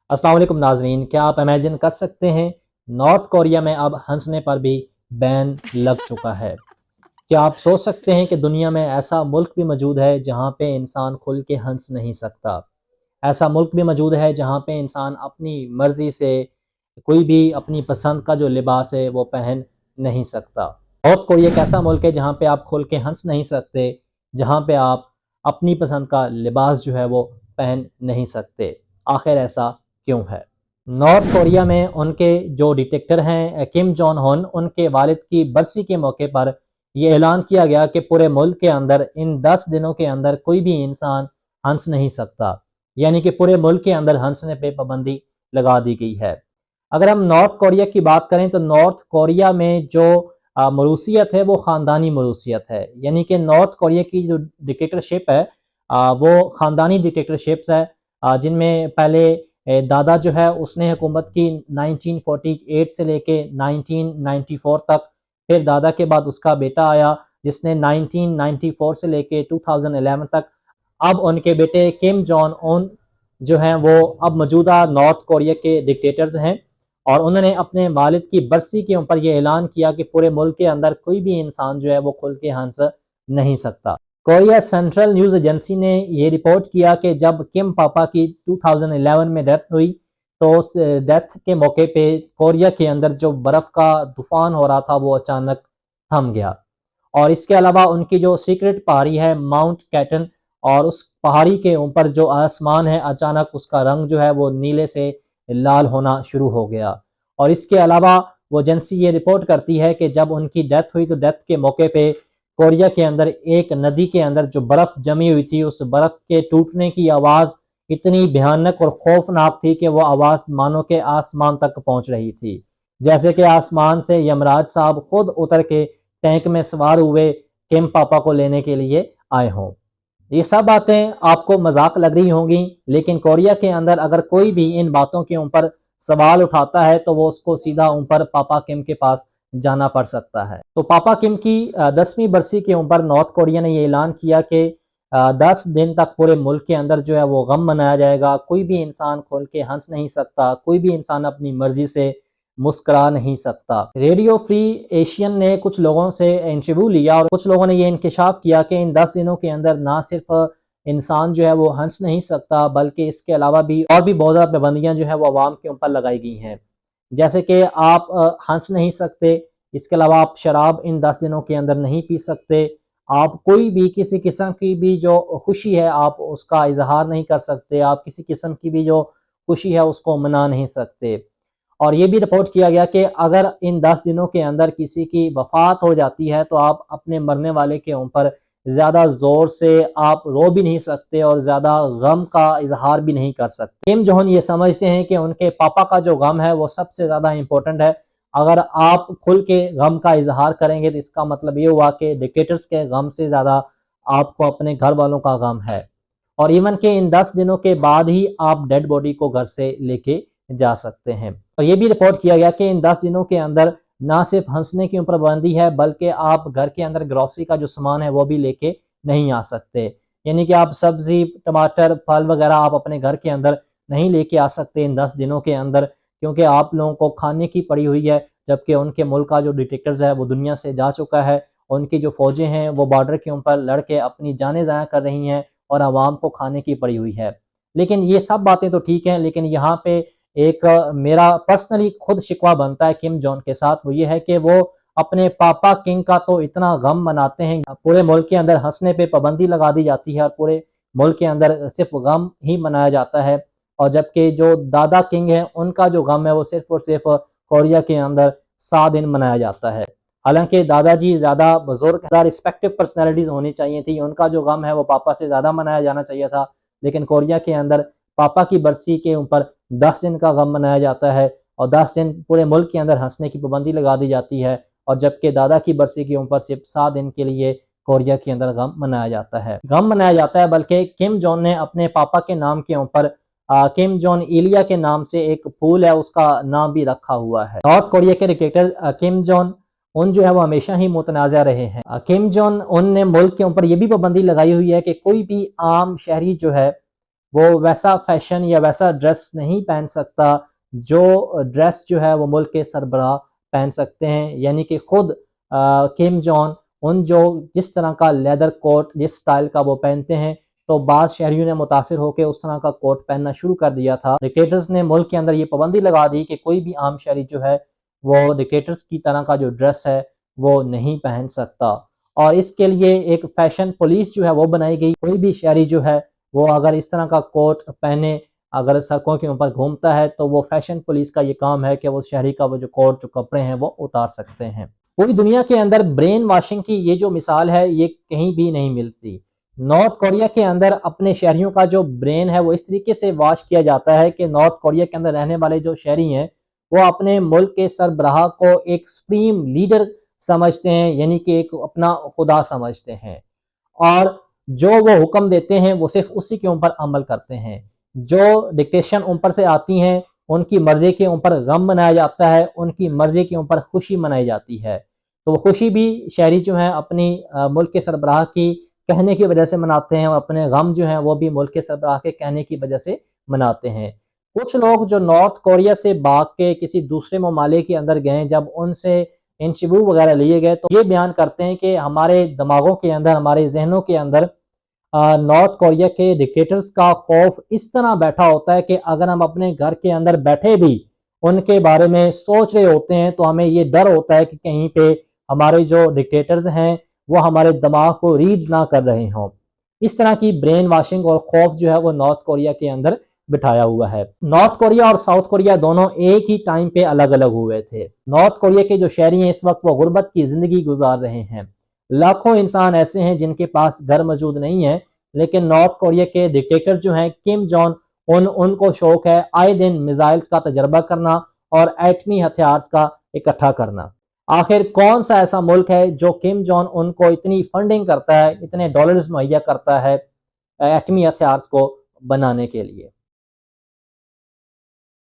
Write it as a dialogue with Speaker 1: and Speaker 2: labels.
Speaker 1: अस्सलाम वालेकुम नाजरीन, क्या आप इमेजिन कर सकते हैं नॉर्थ कोरिया में अब हंसने पर भी बैन लग चुका है। क्या आप सोच सकते हैं कि दुनिया में ऐसा मुल्क भी मौजूद है जहां पे इंसान खुल के हंस नहीं सकता। ऐसा मुल्क भी मौजूद है जहां पे इंसान अपनी मर्जी से कोई भी अपनी पसंद का जो लिबास है वो पहन नहीं सकता। नॉर्थ कोरिया एक ऐसा मुल्क है जहां पे आप खुल के हंस नहीं सकते, जहां पे आप अपनी पसंद का लिबास जो है वो पहन नहीं सकते। आखिर ऐसा क्यों है? नॉर्थ कोरिया में उनके जो डिक्टेटर हैं किम जोंग उन, उनके वालिद की बरसी के मौके पर यह ऐलान किया गया कि पूरे मुल्क के अंदर इन 10 दिनों के अंदर कोई भी इंसान हंस नहीं सकता। यानी कि पूरे मुल्क के अंदर हंसने पे पाबंदी लगा दी गई है। अगर हम नॉर्थ कोरिया की बात करें तो नॉर्थ कोरिया में जो मरूसियत है वो ख़ानदानी मरूसियत है। यानी कि नॉर्थ कोरिया की जो डिक्टेटरशिप है वो ख़ानदानी डिक्टेटरशिप्स है, जिनमें पहले दादा जो है उसने हुकूमत की 1948 से लेके 1994 तक। फिर दादा के बाद उसका बेटा आया जिसने 1994 से लेके 2011 तक। अब उनके बेटे किम जोंग उन जो हैं वो अब मौजूदा नॉर्थ कोरिया के डिक्टेटर्स हैं, और उन्होंने अपने वालिद की बरसी के ऊपर यह ऐलान किया कि पूरे मुल्क के अंदर कोई भी इंसान जो है वो खुल के हंस नहीं सकता। कोरिया सेंट्रल न्यूज़ एजेंसी ने ये रिपोर्ट किया कि जब किम पापा की 2011 में डेथ हुई तो उस डेथ के मौके पे कोरिया के अंदर जो बर्फ़ का तूफान हो रहा था वो अचानक थम गया। और इसके अलावा उनकी जो सीक्रेट पहाड़ी है माउंट कैटन, और उस पहाड़ी के ऊपर जो आसमान है अचानक उसका रंग जो है वो नीले से लाल होना शुरू हो गया। और इसके अलावा वो एजेंसी ये रिपोर्ट करती है कि जब उनकी डेथ हुई तो डेथ के मौके पे कोरिया के अंदर एक नदी के अंदर जो बर्फ जमी हुई थी उस बर्फ के टूटने की आवाज़ इतनी भयानक और खौफनाक थी कि वो आवाज़ मानो के आसमान तक पहुंच रही थी। जैसे कि आसमान से यमराज साहब खुद उतर के टैंक में सवार हुए किम पापा को लेने के लिए आए हों। ये सब बातें आपको मजाक लग रही होंगी, लेकिन कोरिया के अंदर अगर कोई भी इन बातों के ऊपर सवाल उठाता है तो वो उसको सीधा ऊपर पापा किम के पास जाना पड़ सकता है। तो पापा किम की 10वीं बरसी के ऊपर नॉर्थ कोरिया ने ये ऐलान किया कि 10 दिन तक पूरे मुल्क के अंदर जो है वो गम मनाया जाएगा। कोई भी इंसान खोल के हंस नहीं सकता, कोई भी इंसान अपनी मर्जी से मुस्कुरा नहीं सकता। रेडियो फ्री एशियन ने कुछ लोगों से इंटरव्यू लिया और कुछ लोगों ने ये इंकशाफ किया कि इन 10 दिनों के अंदर ना सिर्फ इंसान जो है वो हंस नहीं सकता, बल्कि इसके अलावा भी और भी बहुत ज़्यादा पाबंदियाँ जो है वो आवाम के ऊपर लगाई गई हैं। जैसे कि आप हंस नहीं सकते, इसके अलावा आप शराब इन 10 दिनों के अंदर नहीं पी सकते। आप कोई भी किसी किस्म की भी जो खुशी है आप उसका इजहार नहीं कर सकते। आप किसी किस्म की भी जो खुशी है उसको मना नहीं सकते। और ये भी रिपोर्ट किया गया कि अगर इन 10 दिनों के अंदर किसी की वफ़ात हो जाती है तो आप अपने मरने वाले के ऊपर ज़्यादा ज़ोर से आप रो भी नहीं सकते और ज़्यादा गम का इज़हार भी नहीं कर सकते। किम जोन ये समझते हैं कि उनके पापा का जो गम है वो सबसे ज़्यादा इम्पोर्टेंट है। अगर आप खुल के गम का इज़हार करेंगे तो इसका मतलब ये हुआ कि डिक्टेटर्स के गम से ज़्यादा आपको अपने घर वालों का गम है। और इवन के इन 10 दिनों के बाद ही आप डेड बॉडी को घर से लेके जा सकते हैं। और ये भी रिपोर्ट किया गया कि इन 10 दिनों के अंदर ना सिर्फ हंसने की ऊपर पाबंदी है, बल्कि आप घर के अंदर ग्रोसरी का जो सामान है वो भी लेके नहीं आ सकते। यानी कि आप सब्जी, टमाटर, फल वगैरह आप अपने घर के अंदर नहीं लेके आ सकते इन 10 दिनों के अंदर, क्योंकि आप लोगों को खाने की पड़ी हुई है, जबकि उनके मुल्क का जो डिक्टेटर्स है वो दुनिया से जा चुका है। उनकी जो फौजें हैं वो बॉर्डर के ऊपर लड़ के अपनी जानें ज़ाया कर रही हैं और आवाम को खाने की पड़ी हुई है। लेकिन ये सब बातें तो ठीक हैं, लेकिन यहाँ पे एक मेरा पर्सनली खुद शिकवा बनता है किम जोंग के साथ, वो ये है कि वो अपने पापा किंग का तो इतना गम मनाते हैं, पूरे मुल्क के अंदर हंसने पे पाबंदी लगा दी जाती है और पूरे मुल्क के अंदर सिर्फ गम ही मनाया जाता है। और जबकि जो दादा किंग है उनका जो गम है वो सिर्फ और सिर्फ कोरिया के अंदर 7 दिन मनाया जाता है। हालांकि दादाजी ज़्यादा बुजुर्ग, रिस्पेक्टिव पर्सनैलिटीज़ होनी चाहिए थी, उनका जो गम है वो पापा से ज़्यादा मनाया जाना चाहिए था। लेकिन कोरिया के अंदर पापा की बरसी के ऊपर 10 दिन का गम मनाया जाता है और 10 दिन पूरे मुल्क के अंदर हंसने की पाबंदी लगा दी जाती है। और जबकि दादा की बरसी के ऊपर सिर्फ 7 दिन के लिए कोरिया के अंदर गम मनाया जाता है। गम मनाया जाता है, बल्कि किम जोंग ने अपने पापा के नाम के ऊपर किम जोंग इलिया के नाम से एक फूल है उसका नाम भी रखा हुआ है। नॉर्थ कोरिया के डिक्टेटर किम जोंग उन जो है वो हमेशा ही मुतनाज़ा रहे हैं। किम जोंग उन ने मुल्क के ऊपर ये भी पाबंदी लगाई हुई है कि कोई भी आम शहरी जो है वो वैसा फैशन या वैसा ड्रेस नहीं पहन सकता जो ड्रेस जो है वो मुल्क के सरबराह पहन सकते हैं। यानी कि खुद किम जॉन उन जो जिस तरह का लेदर कोट जिस स्टाइल का वो पहनते हैं, तो बाद शहरियों ने मुतासिर होकर उस तरह का कोट पहनना शुरू कर दिया था। डिक्टेटर्स ने मुल्क के अंदर ये पाबंदी लगा दी कि कोई भी आम शहरी जो है वो डिक्टेटर्स की तरह का जो ड्रेस है वो नहीं पहन सकता। और इसके लिए एक फैशन पुलिस जो है वो बनाई गई। कोई भी शहरी जो है वो अगर इस तरह का कोट पहने, अगर सड़कों के ऊपर घूमता है, तो वो फैशन पुलिस का ये काम है कि वो शहरी का वो जो कोट जो कपड़े हैं वो उतार सकते हैं। पूरी दुनिया के अंदर ब्रेन वॉशिंग की ये जो मिसाल है ये कहीं भी नहीं मिलती। नॉर्थ कोरिया के अंदर अपने शहरियों का जो ब्रेन है वो इस तरीके से वॉश किया जाता है कि नॉर्थ कोरिया के अंदर रहने वाले जो शहरी हैं वो अपने मुल्क के सरबराह को एक सुप्रीम लीडर समझते हैं, यानी कि एक अपना खुदा समझते हैं। और जो वो हुक्म देते हैं वो सिर्फ उसी के ऊपर अमल करते हैं। जो डिक्टेशन ऊपर से आती हैं उनकी मर्जी के ऊपर गम मनाया जाता है, उनकी मर्जी के ऊपर खुशी मनाई जाती है। तो वो खुशी भी शहरी जो हैं अपनी मुल्क के सरबराह की कहने की वजह से मनाते हैं, और अपने गम जो हैं वो भी मुल्क के सरबराह के कहने की वजह से मनाते हैं। कुछ लोग जो नॉर्थ कोरिया से भाग के किसी दूसरे ममालिक के अंदर गए, जब उनसे इंटरव्यू वगैरह लिए गए, तो ये बयान करते हैं कि हमारे दिमागों के अंदर, हमारे जहनों के अंदर नॉर्थ कोरिया के डिक्टेटर्स का खौफ इस तरह बैठा होता है कि अगर हम अपने घर के अंदर बैठे भी उनके बारे में सोच रहे होते हैं तो हमें ये डर होता है कि कहीं पे हमारे जो डिक्टेटर्स हैं वो हमारे दिमाग को रीड ना कर रहे हों। इस तरह की ब्रेन वॉशिंग और खौफ जो है वो नॉर्थ कोरिया के अंदर बिठाया हुआ है। नॉर्थ कोरिया और साउथ कोरिया दोनों एक ही टाइम पे अलग अलग हुए थे। नॉर्थ कोरिया के जो शहरी हैं इस वक्त वो गुर्बत की जिंदगी गुजार रहे हैं। लाखों इंसान ऐसे हैं जिनके पास घर मौजूद नहीं है, लेकिन नॉर्थ कोरिया के डिक्टेटर जो हैं किम जॉन उनको शौक है आए दिन मिसाइल्स का तजर्बा करना और एटमी हथियार का इकट्ठा करना। आखिर कौन सा ऐसा मुल्क है जो किम जॉन उनको इतनी फंडिंग करता है, इतने डॉलर्स मुहैया करता है एटमी हथियार को बनाने के लिए।